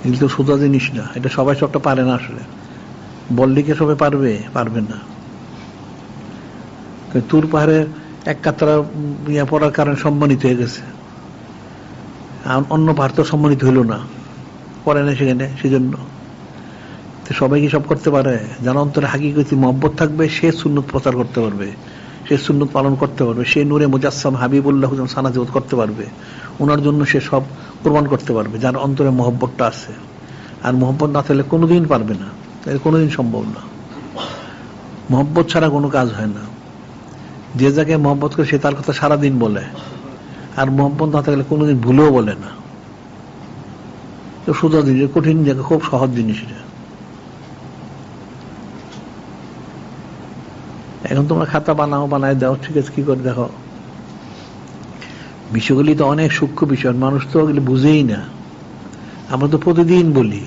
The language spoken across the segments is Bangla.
এগুলো তো সোজা জিনিস না, এটা সবাই সবটা পারে না। আসলে বললে কি সবাই পারবে না। তুর পাহাড়ে এক কাতরা ইয়া পড়ার কারণে সম্মানিত হয়ে গেছে, অন্য পাহাড় তো সম্মানিত হইল না, পড়ে না সেখানে। সেজন্য সবাই কি সব করতে পারে? যার অন্তরে হাকিকতি মহব্বত থাকবে সে সুন্নত প্রচার করতে পারবে, সে সুন্নত পালন করতে পারবে, সে নূরে মুজাসসাম হাবিবুল্লাহ সানাজিবত করতে পারবে, ওনার জন্য সে সব কোরবান করতে পারবে, যার অন্তরে মহব্বতটা আছে। আর মহব্বত না থাকলে কোনোদিন পারবে না, কোনোদিন সম্ভব না। মহব্বত ছাড়া কোনো কাজ হয় না। যে জায়গায় মহব্বত করে সে তার কথা সারাদিন বলে, আর মহব্বত না থাকলে কোনোদিন ভুলেও বলে না। তো সোজা জিনিস, কঠিন জায়গা, খুব সহজ জিনিস এটা। এখন তোমরা খাতা বানায় দাও, ঠিক আছে, কি করে দেখো। বিষয়গুলি তো অনেক সূক্ষ্ম বিষয়, মানুষ তো এগুলি বুঝেই না। আমরা তো প্রতিদিন বলি,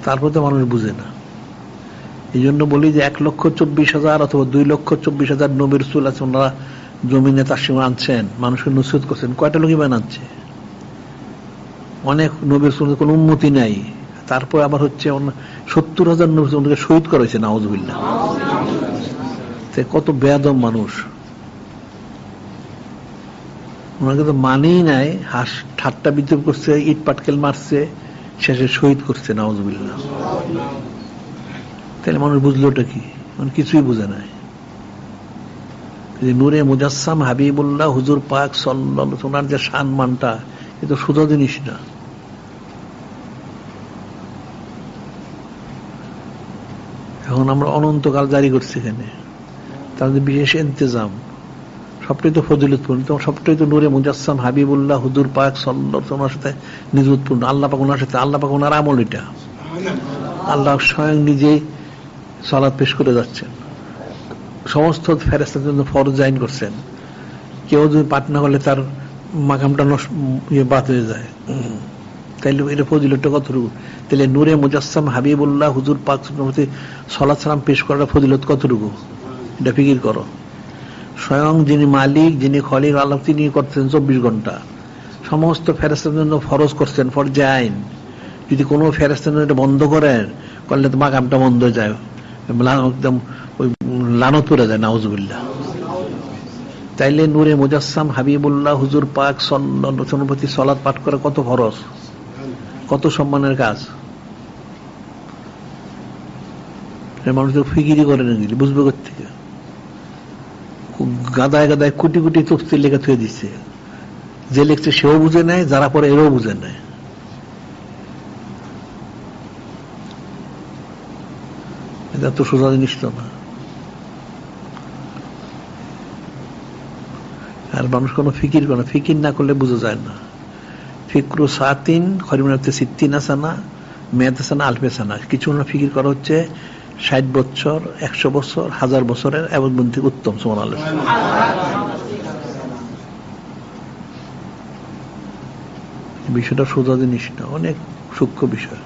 তারপর তো মানুষ বুঝে না। এই জন্য বলি যে 1,24,000 অথবা 2,24,000 নবী রাসূল আছে, ওনারা জমিনে তার সীমা আনছেন, মানুষকে নসিহত করছেন। কয়টা লোকই বানাচ্ছে? অনেক নবী রাসূলের কোনো উন্মতি নাই। তারপর আবার হচ্ছে 70,000 নবী রাসূলকে শহীদ করা হয়েছে, নাউযুবিল্লাহ। কত বেয়াদব মানুষ, ওনাকে তো মানেই নাই, ঠাট্টা বিদ্রুপ করছে, ইট পাটকেল মারছে, শেষে শহীদ করছে, নাউযুবিল্লাহ। তাহলে মানুষ বুঝলোটা কি? মানে কিছুই বুঝে নাই। নূরে মুজাসসাম হাবিবুল্লাহ হুজুর পাক সাল্লাল্লাহু আলাইহি ওনার যে সম্মানটা, এ তো সোজা জিনিস না। এখন আমরা অনন্তকাল জারি করছি এখানে, তাদের বিশেষ ইন্তজাম, সবটাই তো ফজিলতপূর্ণ, সবটাই তো নূরে মুজাসসাম হাবিবুল্লাহ হুজুর পাক সাল্লাল্লাহু আলাইহি ওনার সাথে নিযুতপূর্ণ। আল্লাহ পাক ওনার সাথে, আল্লাহ পাক ওনার আমল এটা। আল্লাহ স্বয়ং নিজেই সালাত পেশ করে যাচ্ছেন, সমস্ত ফেরেশতাদের জন্য ফরজ আইন করছেন। কেউ যদি পাঠ না করলে তার মাকামটা বাদ হয়ে যায়। তাইলে এটা ফজিলতটা কতটুকু? তাহলে নূরে মুজাসসাম হাবিবুল্লাহ হুজুর পাক সালাত সালাম পেশ করার ফজিলত কতটুকু? এটা ফিকির করো। স্বয়ং যিনি মালিক, যিনি খলিক আল্লাহ, তিনি করছেন 24 ঘন্টা। সমস্ত ফেরেশতাদের জন্য ফরজ করছেন, ফরজে আইন। যদি কোনো ফেরেশতা এটা বন্ধ করেন, করলে তো মাকামটা বন্ধ হয়ে যায়, একদম ওই লানত পড়ে যায়, নাউযুবিল্লাহ। তাইলে নূরে মুজাসসাম হাবিবুল্লাহ হুজুর পাক সাল্লাল্লাহু আলাইহি ওয়াসাল্লাম প্রতি সালাত পাঠ করা কত ফরজ, কত সম্মানের কাজ। মানুষ তো ফিকিরই করে না, দিলি বুঝবে কোথেকে? গাদায় গাদায় কোটি কোটি তফসির লেখা থুয়ে দিচ্ছে, যে লিখছে সেও বুঝে নেয়, যারা পরে এরাও বুঝে নেয়। এটা তো সোজা জিনিস তো না। আর মানুষ কোনো ফিকির করে না, ফিকির না করলে বোঝা যায় না। ফিকরু সাতিন খরিমুন সিত্তিন হাসানা মেয়াদ হাসানা আলফে হাসানা। কিছু না ফিকির করা হচ্ছে 60 বছর, 100 বছর, 1000 বছরের এবাদত থেকে উত্তম। সুবহানাল্লাহ। বিষয়টা সোজা জিনিস না, অনেক সূক্ষ্ম বিষয়।